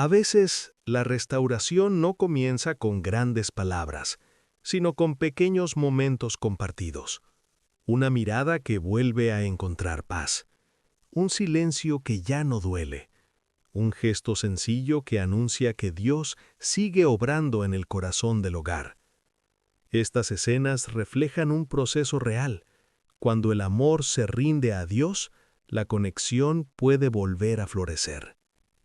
A veces, la restauración no comienza con grandes palabras, sino con pequeños momentos compartidos. Una mirada que vuelve a encontrar paz. Un silencio que ya no duele. Un gesto sencillo que anuncia que Dios sigue obrando en el corazón del hogar. Estas escenas reflejan un proceso real. Cuando el amor se rinde a Dios, la conexión puede volver a florecer.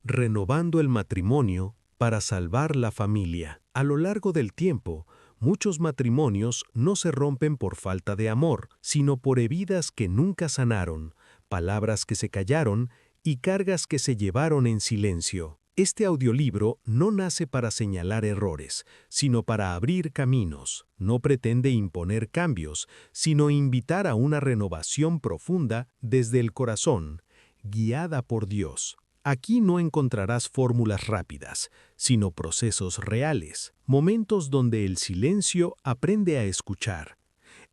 Renovando el matrimonio para salvar la familia. A lo largo del tiempo, muchos matrimonios no se rompen por falta de amor, sino por heridas que nunca sanaron, palabras que se callaron y cargas que se llevaron en silencio. Este audiolibro no nace para señalar errores, sino para abrir caminos. No pretende imponer cambios, sino invitar a una renovación profunda desde el corazón, guiada por Dios. Aquí no encontrarás fórmulas rápidas, sino procesos reales, momentos donde el silencio aprende a escuchar.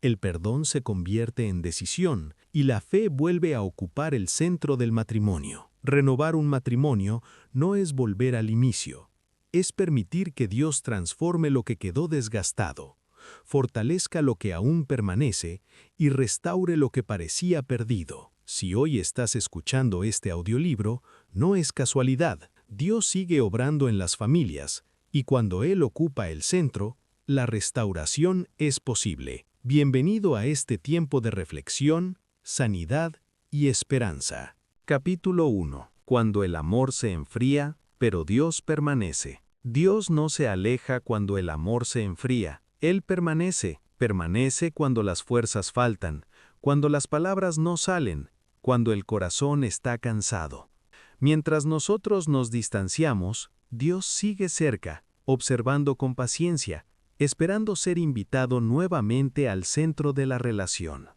El perdón se convierte en decisión y la fe vuelve a ocupar el centro del matrimonio. Renovar un matrimonio no es volver al inicio, es permitir que Dios transforme lo que quedó desgastado, fortalezca lo que aún permanece y restaure lo que parecía perdido. Si hoy estás escuchando este audiolibro, no es casualidad. Dios sigue obrando en las familias y cuando Él ocupa el centro, la restauración es posible. Bienvenido a este tiempo de reflexión, sanidad y esperanza. Capítulo 1. Cuando el amor se enfría, pero Dios permanece. Dios no se aleja cuando el amor se enfría. Él permanece cuando las fuerzas faltan, cuando las palabras no salen, cuando el corazón está cansado. Mientras nosotros nos distanciamos, Dios sigue cerca, observando con paciencia, esperando ser invitado nuevamente al centro de la relación.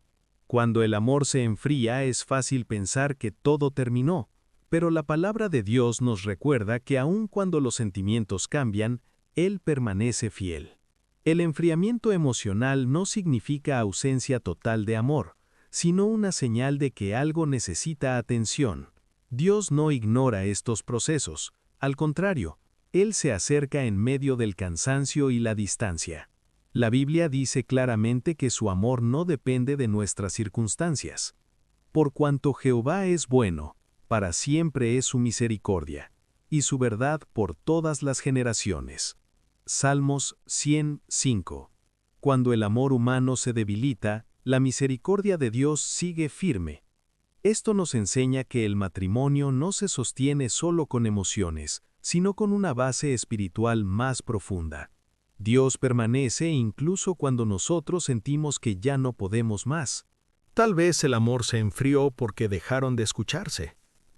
Cuando el amor se enfría es fácil pensar que todo terminó, pero la palabra de Dios nos recuerda que aun cuando los sentimientos cambian, Él permanece fiel. El enfriamiento emocional no significa ausencia total de amor, sino una señal de que algo necesita atención. Dios no ignora estos procesos, al contrario, Él se acerca en medio del cansancio y la distancia. La Biblia dice claramente que su amor no depende de nuestras circunstancias. Por cuanto Jehová es bueno, para siempre es su misericordia, y su verdad por todas las generaciones. Salmos 105. Cuando el amor humano se debilita, la misericordia de Dios sigue firme. Esto nos enseña que el matrimonio no se sostiene solo con emociones, sino con una base espiritual más profunda. Dios permanece incluso cuando nosotros sentimos que ya no podemos más. Tal vez el amor se enfrió porque dejaron de escucharse.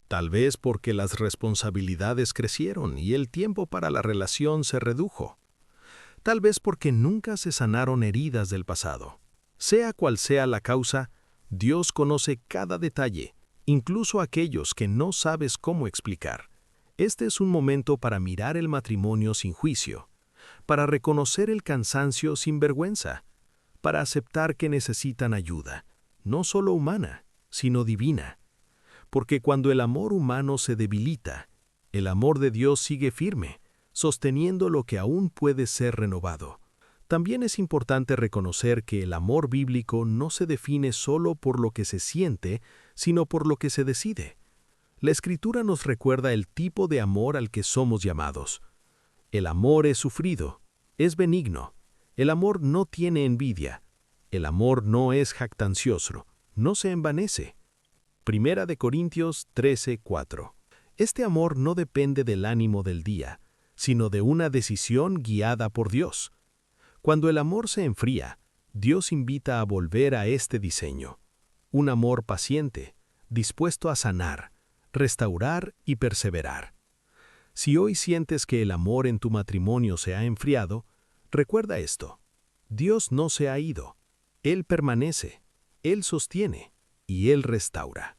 Tal vez porque las responsabilidades crecieron y el tiempo para la relación se redujo. Tal vez porque nunca se sanaron heridas del pasado. Sea cual sea la causa, Dios conoce cada detalle, incluso aquellos que no sabes cómo explicar. Este es un momento para mirar el matrimonio sin juicio, para reconocer el cansancio sin vergüenza, para aceptar que necesitan ayuda, no solo humana, sino divina. Porque cuando el amor humano se debilita, el amor de Dios sigue firme, sosteniendo lo que aún puede ser renovado. También es importante reconocer que el amor bíblico no se define solo por lo que se siente, sino por lo que se decide. La Escritura nos recuerda el tipo de amor al que somos llamados. El amor es sufrido, es benigno. El amor no tiene envidia. El amor no es jactancioso, no se envanece. Primera de Corintios 13:4. Este amor no depende del ánimo del día, sino de una decisión guiada por Dios. Cuando el amor se enfría, Dios invita a volver a este diseño. Un amor paciente, dispuesto a sanar, restaurar y perseverar. Si hoy sientes que el amor en tu matrimonio se ha enfriado, recuerda esto. Dios no se ha ido. Él permanece, Él sostiene y Él restaura.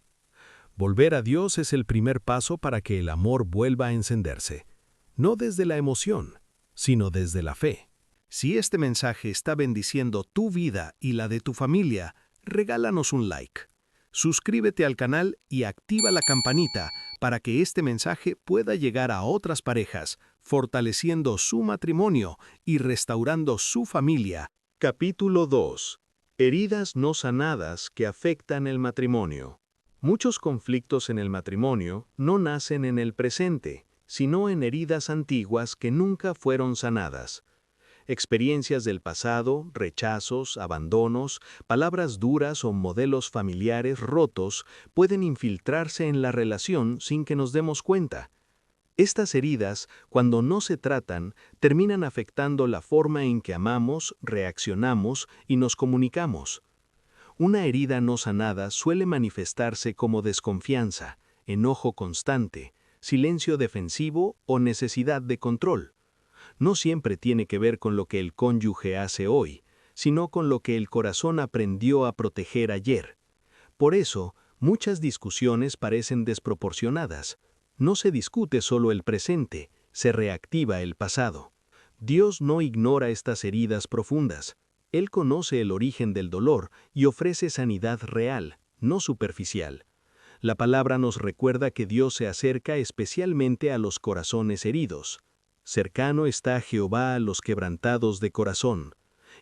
Volver a Dios es el primer paso para que el amor vuelva a encenderse, no desde la emoción, sino desde la fe. Si este mensaje está bendiciendo tu vida y la de tu familia, regálanos un like. Suscríbete al canal y activa la campanita para que este mensaje pueda llegar a otras parejas, fortaleciendo su matrimonio y restaurando su familia. Capítulo 2. Heridas no sanadas que afectan el matrimonio. Muchos conflictos en el matrimonio no nacen en el presente, sino en heridas antiguas que nunca fueron sanadas. Experiencias del pasado, rechazos, abandonos, palabras duras o modelos familiares rotos pueden infiltrarse en la relación sin que nos demos cuenta. Estas heridas, cuando no se tratan, terminan afectando la forma en que amamos, reaccionamos y nos comunicamos. Una herida no sanada suele manifestarse como desconfianza, enojo constante, silencio defensivo o necesidad de control. No siempre tiene que ver con lo que el cónyuge hace hoy, sino con lo que el corazón aprendió a proteger ayer. Por eso, muchas discusiones parecen desproporcionadas. No se discute solo el presente, se reactiva el pasado. Dios no ignora estas heridas profundas. Él conoce el origen del dolor y ofrece sanidad real, no superficial. La palabra nos recuerda que Dios se acerca especialmente a los corazones heridos. Cercano está Jehová a los quebrantados de corazón,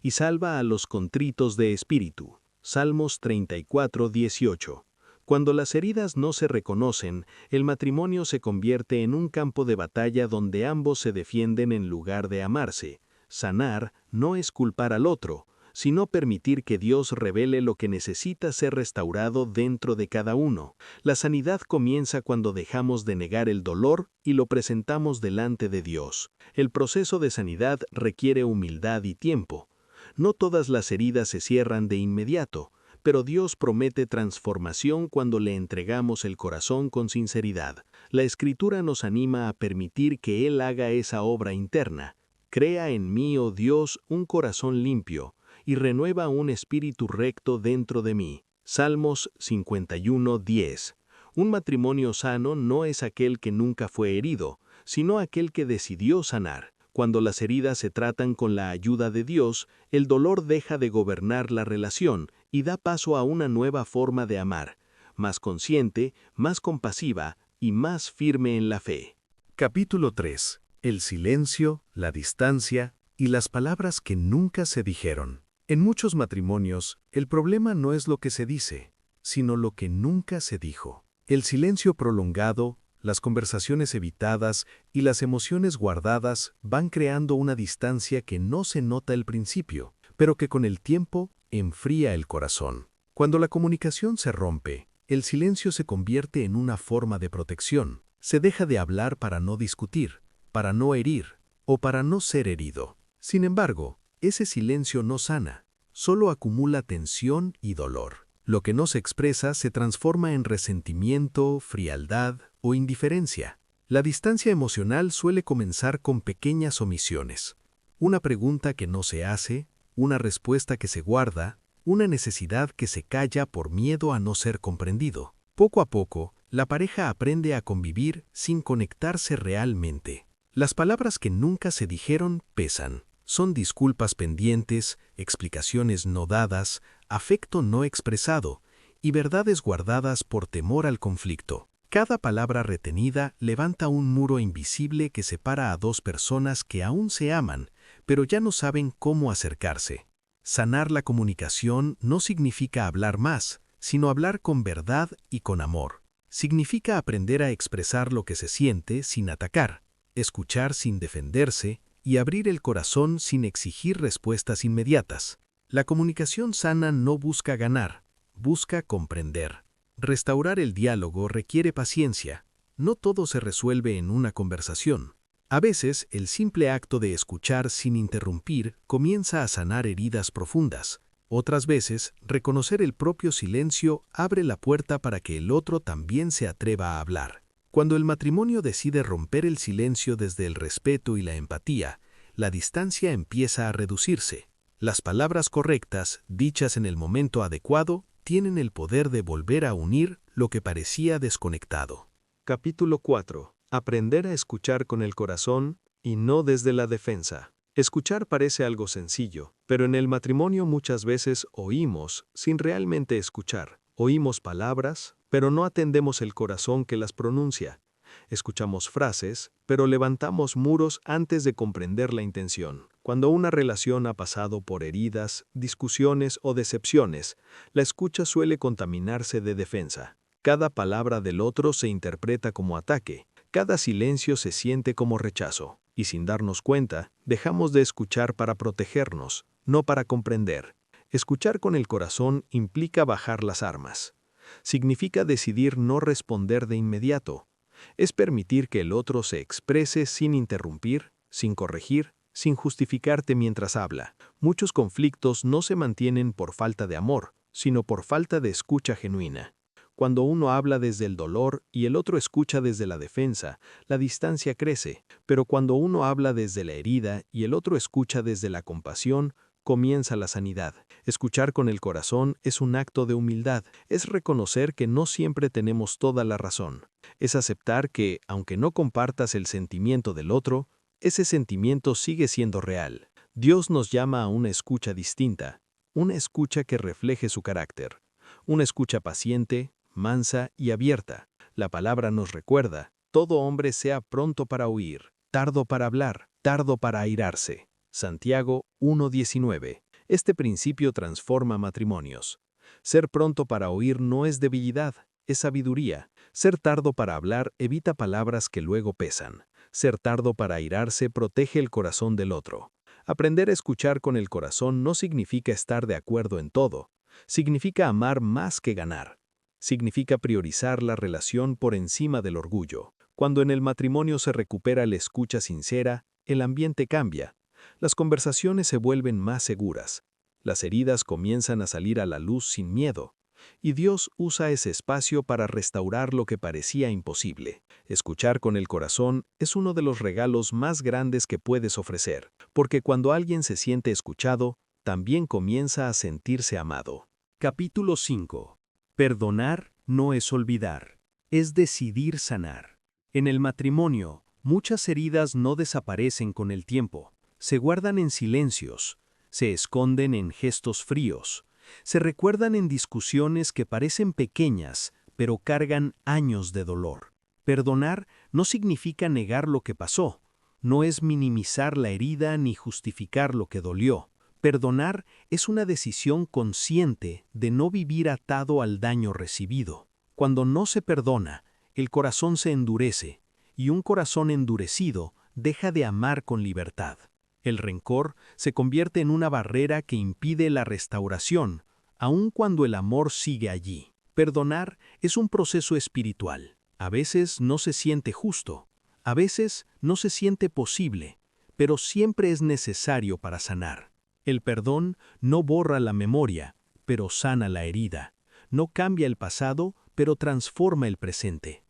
y salva a los contritos de espíritu. Salmos 34:18. Cuando las heridas no se reconocen, el matrimonio se convierte en un campo de batalla donde ambos se defienden en lugar de amarse. Sanar no es culpar al otro, sino permitir que Dios revele lo que necesita ser restaurado dentro de cada uno. La sanidad comienza cuando dejamos de negar el dolor y lo presentamos delante de Dios. El proceso de sanidad requiere humildad y tiempo. No todas las heridas se cierran de inmediato, pero Dios promete transformación cuando le entregamos el corazón con sinceridad. La Escritura nos anima a permitir que Él haga esa obra interna. Crea en mí, oh Dios, un corazón limpio, y renueva un espíritu recto dentro de mí. Salmos 51:10. Un matrimonio sano no es aquel que nunca fue herido, sino aquel que decidió sanar. Cuando las heridas se tratan con la ayuda de Dios, el dolor deja de gobernar la relación y da paso a una nueva forma de amar, más consciente, más compasiva y más firme en la fe. Capítulo 3. El silencio, la distancia y las palabras que nunca se dijeron. En muchos matrimonios, el problema no es lo que se dice, sino lo que nunca se dijo. El silencio prolongado, las conversaciones evitadas y las emociones guardadas van creando una distancia que no se nota al principio, pero que con el tiempo enfría el corazón. Cuando la comunicación se rompe, el silencio se convierte en una forma de protección. Se deja de hablar para no discutir, para no herir o para no ser herido. Sin embargo, ese silencio no sana, solo acumula tensión y dolor. Lo que no se expresa se transforma en resentimiento, frialdad o indiferencia. La distancia emocional suele comenzar con pequeñas omisiones. Una pregunta que no se hace, una respuesta que se guarda, una necesidad que se calla por miedo a no ser comprendido. Poco a poco, la pareja aprende a convivir sin conectarse realmente. Las palabras que nunca se dijeron pesan. Son disculpas pendientes, explicaciones no dadas, afecto no expresado y verdades guardadas por temor al conflicto. Cada palabra retenida levanta un muro invisible que separa a dos personas que aún se aman, pero ya no saben cómo acercarse. Sanar la comunicación no significa hablar más, sino hablar con verdad y con amor. Significa aprender a expresar lo que se siente sin atacar, escuchar sin defenderse, y abrir el corazón sin exigir respuestas inmediatas. La comunicación sana no busca ganar, busca comprender. Restaurar el diálogo requiere paciencia. No todo se resuelve en una conversación. A veces, el simple acto de escuchar sin interrumpir comienza a sanar heridas profundas. Otras veces, reconocer el propio silencio abre la puerta para que el otro también se atreva a hablar. Cuando el matrimonio decide romper el silencio desde el respeto y la empatía, la distancia empieza a reducirse. Las palabras correctas, dichas en el momento adecuado, tienen el poder de volver a unir lo que parecía desconectado. Capítulo 4. Aprender a escuchar con el corazón y no desde la defensa. Escuchar parece algo sencillo, pero en el matrimonio muchas veces oímos sin realmente escuchar. Oímos palabras, pero no atendemos el corazón que las pronuncia. Escuchamos frases, pero levantamos muros antes de comprender la intención. Cuando una relación ha pasado por heridas, discusiones o decepciones, la escucha suele contaminarse de defensa. Cada palabra del otro se interpreta como ataque, cada silencio se siente como rechazo, y sin darnos cuenta, dejamos de escuchar para protegernos, no para comprender. Escuchar con el corazón implica bajar las armas. Significa decidir no responder de inmediato. Es permitir que el otro se exprese sin interrumpir, sin corregir, sin justificarte mientras habla. Muchos conflictos no se mantienen por falta de amor, sino por falta de escucha genuina. Cuando uno habla desde el dolor y el otro escucha desde la defensa, la distancia crece, pero cuando uno habla desde la herida y el otro escucha desde la compasión, comienza la sanidad. Escuchar con el corazón es un acto de humildad, es reconocer que no siempre tenemos toda la razón. Es aceptar que, aunque no compartas el sentimiento del otro, ese sentimiento sigue siendo real. Dios nos llama a una escucha distinta, una escucha que refleje su carácter, una escucha paciente, mansa y abierta. La palabra nos recuerda, todo hombre sea pronto para oír, tardo para hablar, tardo para airarse. Santiago 1:19. Este principio transforma matrimonios. Ser pronto para oír no es debilidad, es sabiduría. Ser tardo para hablar evita palabras que luego pesan. Ser tardo para airarse protege el corazón del otro. Aprender a escuchar con el corazón no significa estar de acuerdo en todo. Significa amar más que ganar. Significa priorizar la relación por encima del orgullo. Cuando en el matrimonio se recupera la escucha sincera, el ambiente cambia. Las conversaciones se vuelven más seguras. Las heridas comienzan a salir a la luz sin miedo. Y Dios usa ese espacio para restaurar lo que parecía imposible. Escuchar con el corazón es uno de los regalos más grandes que puedes ofrecer, porque cuando alguien se siente escuchado, también comienza a sentirse amado. Capítulo 5. Perdonar no es olvidar, es decidir sanar. En el matrimonio, muchas heridas no desaparecen con el tiempo, se guardan en silencios, se esconden en gestos fríos. Se recuerdan en discusiones que parecen pequeñas, pero cargan años de dolor. Perdonar no significa negar lo que pasó, no es minimizar la herida ni justificar lo que dolió. Perdonar es una decisión consciente de no vivir atado al daño recibido. Cuando no se perdona, el corazón se endurece, y un corazón endurecido deja de amar con libertad. El rencor se convierte en una barrera que impide la restauración, aun cuando el amor sigue allí. Perdonar es un proceso espiritual. A veces no se siente justo, a veces no se siente posible, pero siempre es necesario para sanar. El perdón no borra la memoria, pero sana la herida. No cambia el pasado, pero transforma el presente.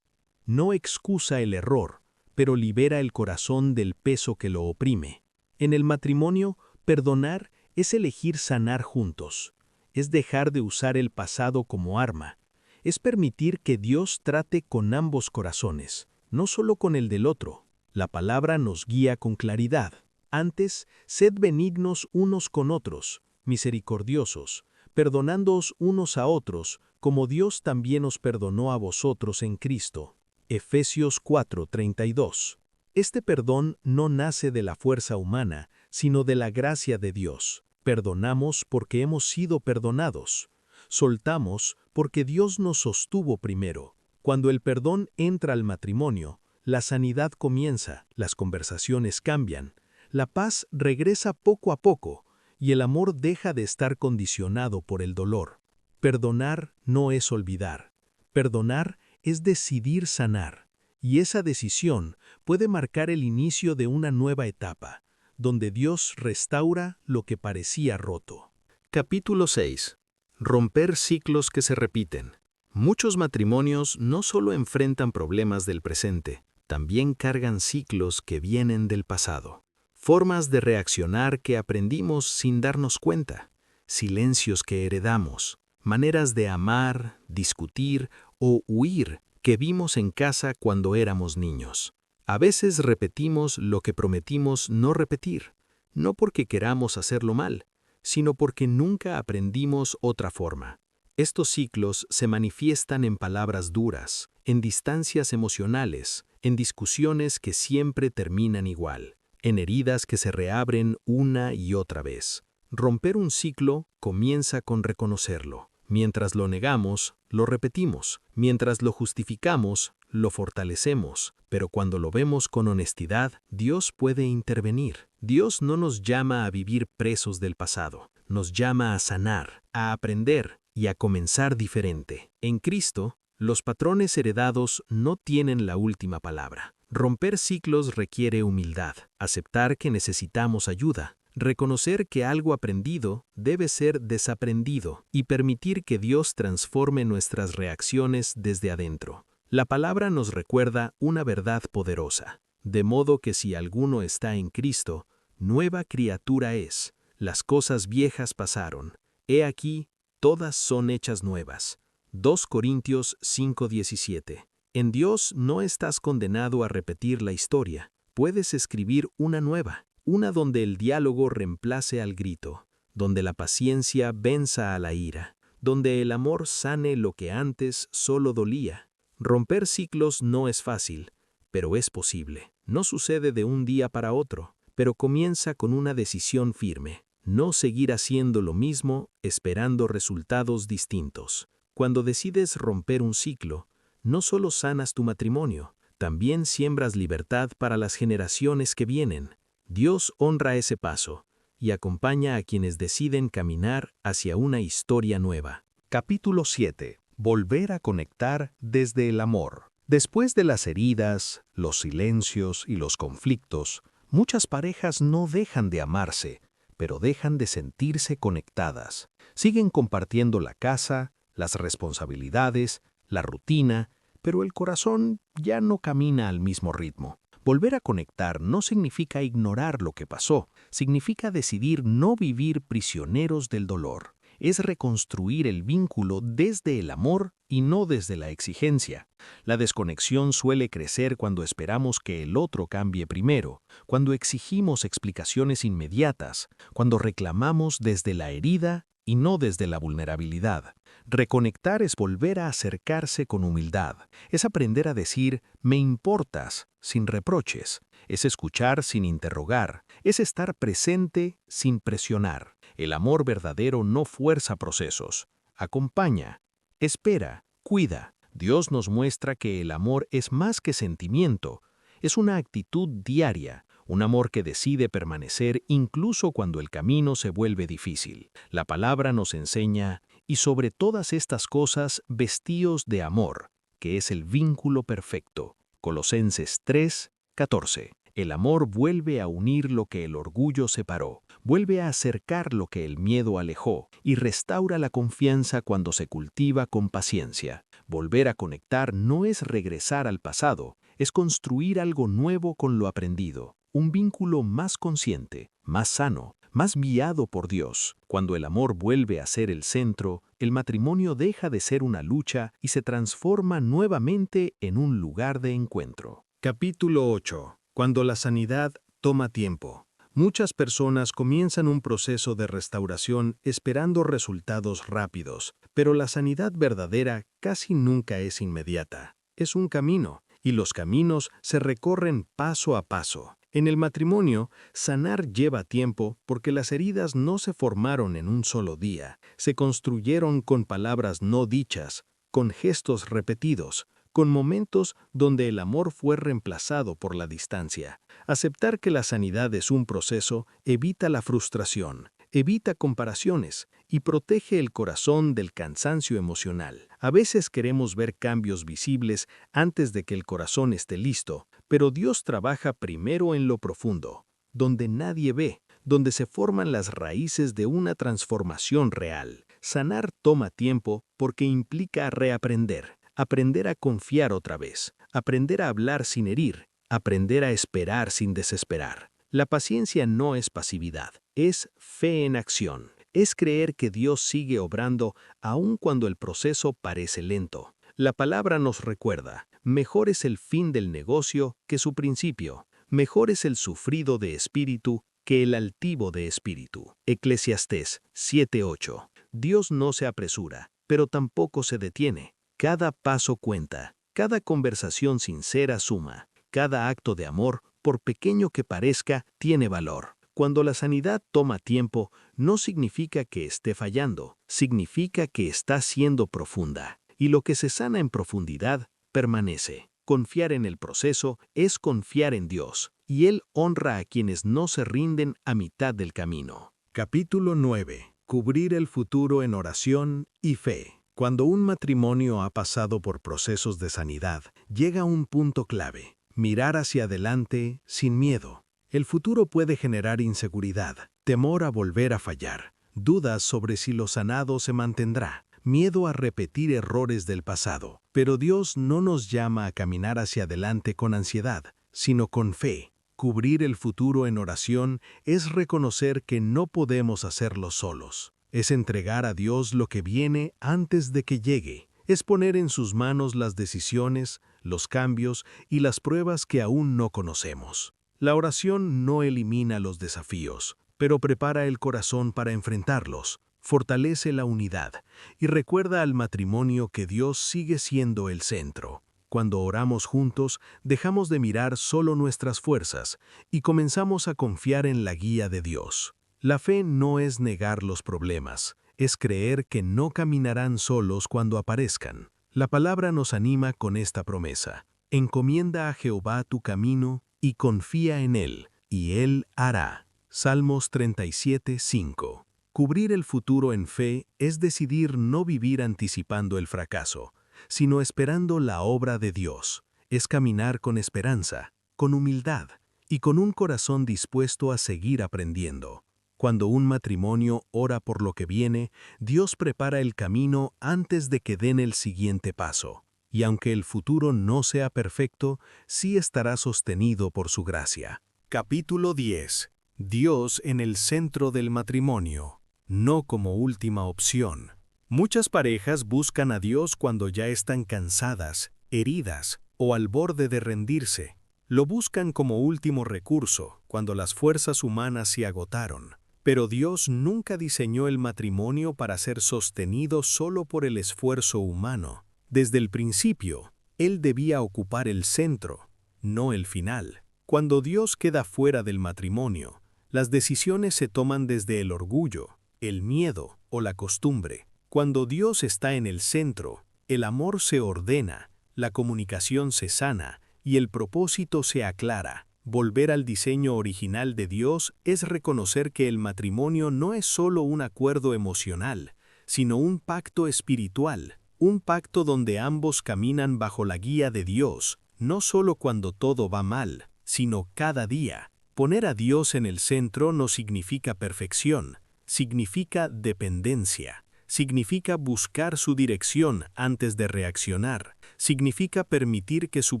No excusa el error, pero libera el corazón del peso que lo oprime. En el matrimonio, perdonar es elegir sanar juntos, es dejar de usar el pasado como arma, es permitir que Dios trate con ambos corazones, no solo con el del otro. La palabra nos guía con claridad. Antes, sed benignos unos con otros, misericordiosos, perdonándoos unos a otros, como Dios también os perdonó a vosotros en Cristo. Efesios 4:32. Este perdón no nace de la fuerza humana, sino de la gracia de Dios. Perdonamos porque hemos sido perdonados. Soltamos porque Dios nos sostuvo primero. Cuando el perdón entra al matrimonio, la sanidad comienza, las conversaciones cambian, la paz regresa poco a poco y el amor deja de estar condicionado por el dolor. Perdonar no es olvidar. Perdonar es decidir sanar. Y esa decisión puede marcar el inicio de una nueva etapa, donde Dios restaura lo que parecía roto. Capítulo 6. Romper ciclos que se repiten. Muchos matrimonios no solo enfrentan problemas del presente, también cargan ciclos que vienen del pasado. Formas de reaccionar que aprendimos sin darnos cuenta, silencios que heredamos, maneras de amar, discutir o huir que vimos en casa cuando éramos niños. A veces repetimos lo que prometimos no repetir, no porque queramos hacerlo mal, sino porque nunca aprendimos otra forma. Estos ciclos se manifiestan en palabras duras, en distancias emocionales, en discusiones que siempre terminan igual, en heridas que se reabren una y otra vez. Romper un ciclo comienza con reconocerlo. Mientras lo negamos, lo repetimos. Mientras lo justificamos, lo fortalecemos. Pero cuando lo vemos con honestidad, Dios puede intervenir. Dios no nos llama a vivir presos del pasado. Nos llama a sanar, a aprender y a comenzar diferente. En Cristo, los patrones heredados no tienen la última palabra. Romper ciclos requiere humildad, aceptar que necesitamos ayuda, reconocer que algo aprendido debe ser desaprendido y permitir que Dios transforme nuestras reacciones desde adentro. La palabra nos recuerda una verdad poderosa, de modo que si alguno está en Cristo, nueva criatura es. Las cosas viejas pasaron. He aquí, todas son hechas nuevas. 2 Corintios 5:17. En Dios no estás condenado a repetir la historia. Puedes escribir una nueva, una donde el diálogo reemplace al grito, donde la paciencia venza a la ira, donde el amor sane lo que antes solo dolía. Romper ciclos no es fácil, pero es posible. No sucede de un día para otro, pero comienza con una decisión firme. No seguir haciendo lo mismo esperando resultados distintos. Cuando decides romper un ciclo, no solo sanas tu matrimonio, también siembras libertad para las generaciones que vienen. Dios honra ese paso y acompaña a quienes deciden caminar hacia una historia nueva. Capítulo 7. Volver a conectar desde el amor. Después de las heridas, los silencios y los conflictos, muchas parejas no dejan de amarse, pero dejan de sentirse conectadas. Siguen compartiendo la casa, las responsabilidades, la rutina, pero el corazón ya no camina al mismo ritmo. Volver a conectar no significa ignorar lo que pasó, significa decidir no vivir prisioneros del dolor. Es reconstruir el vínculo desde el amor y no desde la exigencia. La desconexión suele crecer cuando esperamos que el otro cambie primero, cuando exigimos explicaciones inmediatas, cuando reclamamos desde la herida y no desde la vulnerabilidad. Reconectar es volver a acercarse con humildad, es aprender a decir «me importas» sin reproches, es escuchar sin interrogar, es estar presente sin presionar. El amor verdadero no fuerza procesos, acompaña, espera, cuida. Dios nos muestra que el amor es más que sentimiento, es una actitud diaria, un amor que decide permanecer incluso cuando el camino se vuelve difícil. La palabra nos enseña, y sobre todas estas cosas, vestíos de amor, que es el vínculo perfecto. Colosenses 3:14. El amor vuelve a unir lo que el orgullo separó, vuelve a acercar lo que el miedo alejó y restaura la confianza cuando se cultiva con paciencia. Volver a conectar no es regresar al pasado, es construir algo nuevo con lo aprendido, un vínculo más consciente, más sano, más guiado por Dios. Cuando el amor vuelve a ser el centro, el matrimonio deja de ser una lucha y se transforma nuevamente en un lugar de encuentro. Capítulo 8. Cuando la sanidad toma tiempo. Muchas personas comienzan un proceso de restauración esperando resultados rápidos, pero la sanidad verdadera casi nunca es inmediata. Es un camino, y los caminos se recorren paso a paso. En el matrimonio, sanar lleva tiempo porque las heridas no se formaron en un solo día, se construyeron con palabras no dichas, con gestos repetidos, con momentos donde el amor fue reemplazado por la distancia. Aceptar que la sanidad es un proceso evita la frustración, evita comparaciones y protege el corazón del cansancio emocional. A veces queremos ver cambios visibles antes de que el corazón esté listo, pero Dios trabaja primero en lo profundo, donde nadie ve, donde se forman las raíces de una transformación real. Sanar toma tiempo porque implica reaprender. Aprender a confiar otra vez, aprender a hablar sin herir, aprender a esperar sin desesperar. La paciencia no es pasividad, es fe en acción. Es creer que Dios sigue obrando aun cuando el proceso parece lento. La palabra nos recuerda, mejor es el fin del negocio que su principio. Mejor es el sufrido de espíritu que el altivo de espíritu. Eclesiastés 7:8. Dios no se apresura, pero tampoco se detiene. Cada paso cuenta, cada conversación sincera suma, cada acto de amor, por pequeño que parezca, tiene valor. Cuando la sanidad toma tiempo, no significa que esté fallando, significa que está siendo profunda. Y lo que se sana en profundidad, permanece. Confiar en el proceso es confiar en Dios, y Él honra a quienes no se rinden a mitad del camino. Capítulo 9. Cubrir el futuro en oración y fe. Cuando un matrimonio ha pasado por procesos de sanidad, llega un punto clave: mirar hacia adelante sin miedo. El futuro puede generar inseguridad, temor a volver a fallar, dudas sobre si lo sanado se mantendrá, miedo a repetir errores del pasado. Pero Dios no nos llama a caminar hacia adelante con ansiedad, sino con fe. Cubrir el futuro en oración es reconocer que no podemos hacerlo solos. Es entregar a Dios lo que viene antes de que llegue. Es poner en sus manos las decisiones, los cambios y las pruebas que aún no conocemos. La oración no elimina los desafíos, pero prepara el corazón para enfrentarlos, fortalece la unidad y recuerda al matrimonio que Dios sigue siendo el centro. Cuando oramos juntos, dejamos de mirar solo nuestras fuerzas y comenzamos a confiar en la guía de Dios. La fe no es negar los problemas, es creer que no caminarán solos cuando aparezcan. La palabra nos anima con esta promesa: encomienda a Jehová tu camino y confía en Él, y Él hará. Salmos 37:5. Cubrir el futuro en fe es decidir no vivir anticipando el fracaso, sino esperando la obra de Dios. Es caminar con esperanza, con humildad y con un corazón dispuesto a seguir aprendiendo. Cuando un matrimonio ora por lo que viene, Dios prepara el camino antes de que den el siguiente paso. Y aunque el futuro no sea perfecto, sí estará sostenido por su gracia. Capítulo 10. Dios en el centro del matrimonio, no como última opción. Muchas parejas buscan a Dios cuando ya están cansadas, heridas o al borde de rendirse. Lo buscan como último recurso, cuando las fuerzas humanas se agotaron. Pero Dios nunca diseñó el matrimonio para ser sostenido solo por el esfuerzo humano. Desde el principio, Él debía ocupar el centro, no el final. Cuando Dios queda fuera del matrimonio, las decisiones se toman desde el orgullo, el miedo o la costumbre. Cuando Dios está en el centro, el amor se ordena, la comunicación se sana y el propósito se aclara. Volver al diseño original de Dios es reconocer que el matrimonio no es solo un acuerdo emocional, sino un pacto espiritual. Un pacto donde ambos caminan bajo la guía de Dios, no solo cuando todo va mal, sino cada día. Poner a Dios en el centro no significa perfección, significa dependencia, significa buscar su dirección antes de reaccionar, significa permitir que su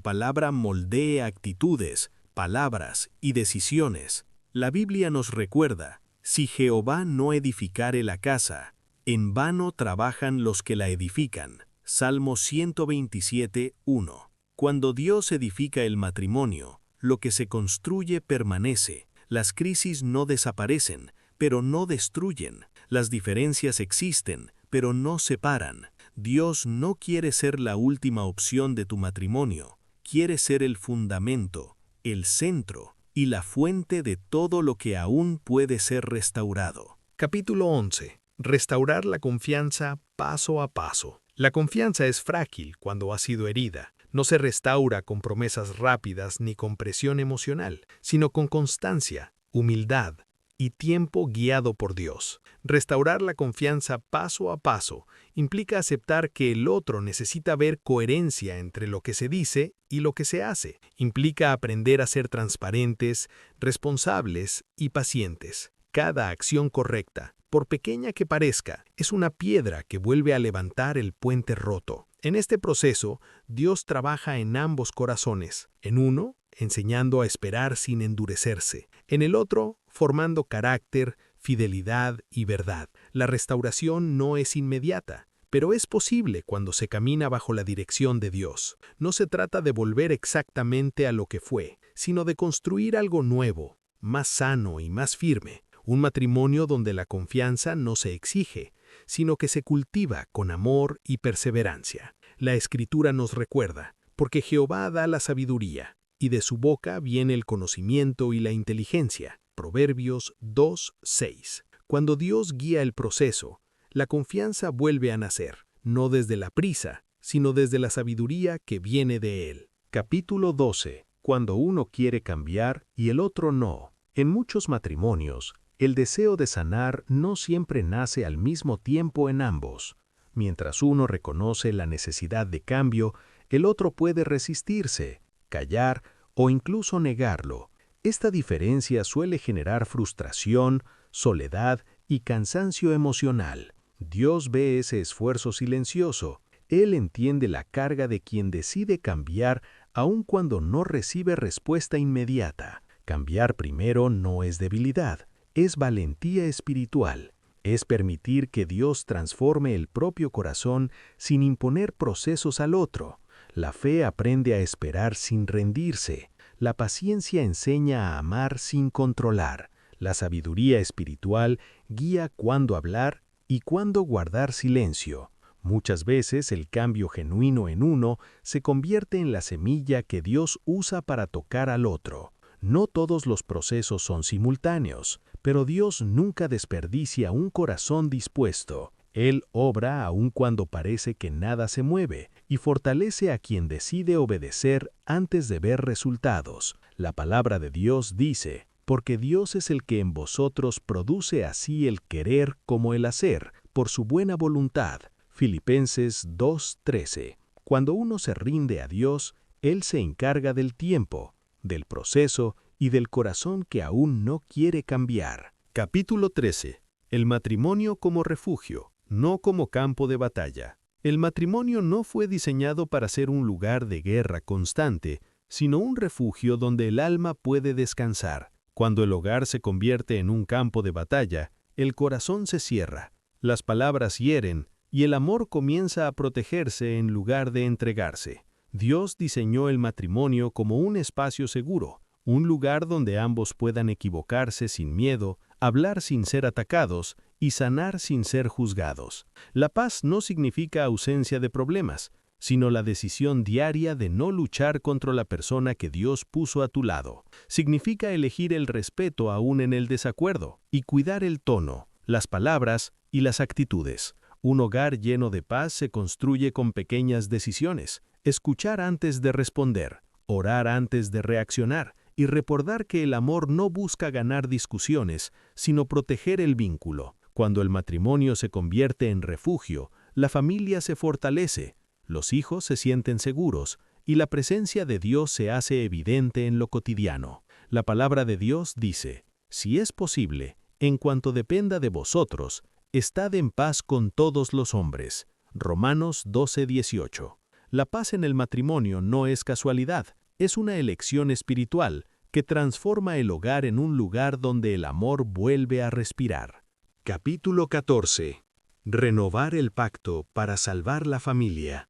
palabra moldee actitudes, palabras y decisiones. La Biblia nos recuerda: si Jehová no edificare la casa, en vano trabajan los que la edifican. Salmo 127:1. Cuando Dios edifica el matrimonio, lo que se construye permanece. Las crisis no desaparecen, pero no destruyen. Las diferencias existen, pero no separan. Dios no quiere ser la última opción de tu matrimonio. Quiere ser el fundamento, el centro y la fuente de todo lo que aún puede ser restaurado. Capítulo 11. Restaurar la confianza paso a paso. La confianza es frágil cuando ha sido herida. No se restaura con promesas rápidas ni con presión emocional, sino con constancia, humildad y tiempo guiado por Dios. Restaurar la confianza paso a paso implica aceptar que el otro necesita ver coherencia entre lo que se dice y lo que se hace. Implica aprender a ser transparentes, responsables y pacientes. Cada acción correcta, por pequeña que parezca, es una piedra que vuelve a levantar el puente roto. En este proceso, Dios trabaja en ambos corazones. En uno, enseñando a esperar sin endurecerse. En el otro, formando carácter, fidelidad y verdad. La restauración no es inmediata, pero es posible cuando se camina bajo la dirección de Dios. No se trata de volver exactamente a lo que fue, sino de construir algo nuevo, más sano y más firme. Un matrimonio donde la confianza no se exige, sino que se cultiva con amor y perseverancia. La Escritura nos recuerda, porque Jehová da la sabiduría, y de su boca viene el conocimiento y la inteligencia. Proverbios 2:6. Cuando Dios guía el proceso, la confianza vuelve a nacer, no desde la prisa, sino desde la sabiduría que viene de Él. Capítulo 12. Cuando uno quiere cambiar y el otro no. En muchos matrimonios, el deseo de sanar no siempre nace al mismo tiempo en ambos. Mientras uno reconoce la necesidad de cambio, el otro puede resistirse, callar o incluso negarlo. Esta diferencia suele generar frustración, soledad y cansancio emocional. Dios ve ese esfuerzo silencioso. Él entiende la carga de quien decide cambiar aun cuando no recibe respuesta inmediata. Cambiar primero no es debilidad, es valentía espiritual. Es permitir que Dios transforme el propio corazón sin imponer procesos al otro. La fe aprende a esperar sin rendirse. La paciencia enseña a amar sin controlar. La sabiduría espiritual guía cuándo hablar y cuándo guardar silencio. Muchas veces el cambio genuino en uno se convierte en la semilla que Dios usa para tocar al otro. No todos los procesos son simultáneos, pero Dios nunca desperdicia un corazón dispuesto. Él obra aun cuando parece que nada se mueve y fortalece a quien decide obedecer antes de ver resultados. La palabra de Dios dice, porque Dios es el que en vosotros produce así el querer como el hacer, por su buena voluntad. Filipenses 2:13. Cuando uno se rinde a Dios, Él se encarga del tiempo, del proceso y del corazón que aún no quiere cambiar. Capítulo 13. El matrimonio como refugio, no como campo de batalla. El matrimonio no fue diseñado para ser un lugar de guerra constante, sino un refugio donde el alma puede descansar. Cuando el hogar se convierte en un campo de batalla, el corazón se cierra, las palabras hieren y el amor comienza a protegerse en lugar de entregarse. Dios diseñó el matrimonio como un espacio seguro, un lugar donde ambos puedan equivocarse sin miedo, hablar sin ser atacados y sanar sin ser juzgados. La paz no significa ausencia de problemas, sino la decisión diaria de no luchar contra la persona que Dios puso a tu lado. Significa elegir el respeto aún en el desacuerdo y cuidar el tono, las palabras y las actitudes. Un hogar lleno de paz se construye con pequeñas decisiones: escuchar antes de responder, orar antes de reaccionar y recordar que el amor no busca ganar discusiones, sino proteger el vínculo. Cuando el matrimonio se convierte en refugio, la familia se fortalece, los hijos se sienten seguros y la presencia de Dios se hace evidente en lo cotidiano. La palabra de Dios dice, si es posible, en cuanto dependa de vosotros, estad en paz con todos los hombres. Romanos 12:18. La paz en el matrimonio no es casualidad, es una elección espiritual que transforma el hogar en un lugar donde el amor vuelve a respirar. Capítulo 14. Renovar el pacto para salvar la familia.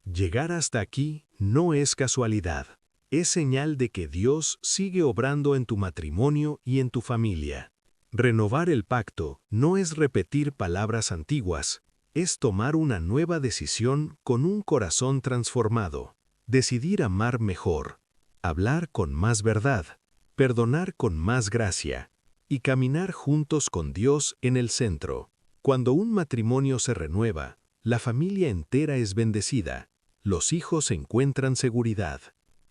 Llegar hasta aquí no es casualidad, es señal de que Dios sigue obrando en tu matrimonio y en tu familia. Renovar el pacto no es repetir palabras antiguas, es tomar una nueva decisión con un corazón transformado. Decidir amar mejor, hablar con más verdad, perdonar con más gracia y caminar juntos con Dios en el centro. Cuando un matrimonio se renueva, la familia entera es bendecida, los hijos encuentran seguridad,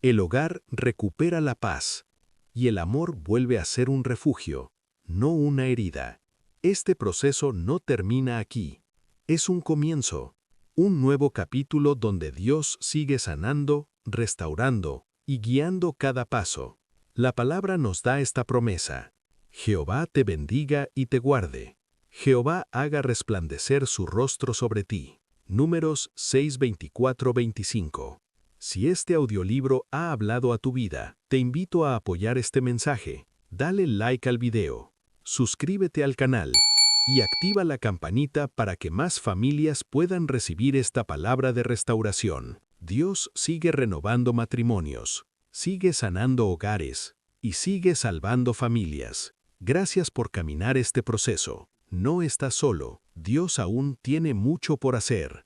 el hogar recupera la paz y el amor vuelve a ser un refugio, no una herida. Este proceso no termina aquí, es un comienzo. Un nuevo capítulo donde Dios sigue sanando, restaurando y guiando cada paso. La palabra nos da esta promesa: Jehová te bendiga y te guarde. Jehová haga resplandecer su rostro sobre ti. Números 6:24-25. Si este audiolibro ha hablado a tu vida, te invito a apoyar este mensaje. Dale like al video, suscríbete al canal y activa la campanita para que más familias puedan recibir esta palabra de restauración. Dios sigue renovando matrimonios, sigue sanando hogares y sigue salvando familias. Gracias por caminar este proceso. No estás solo. Dios aún tiene mucho por hacer.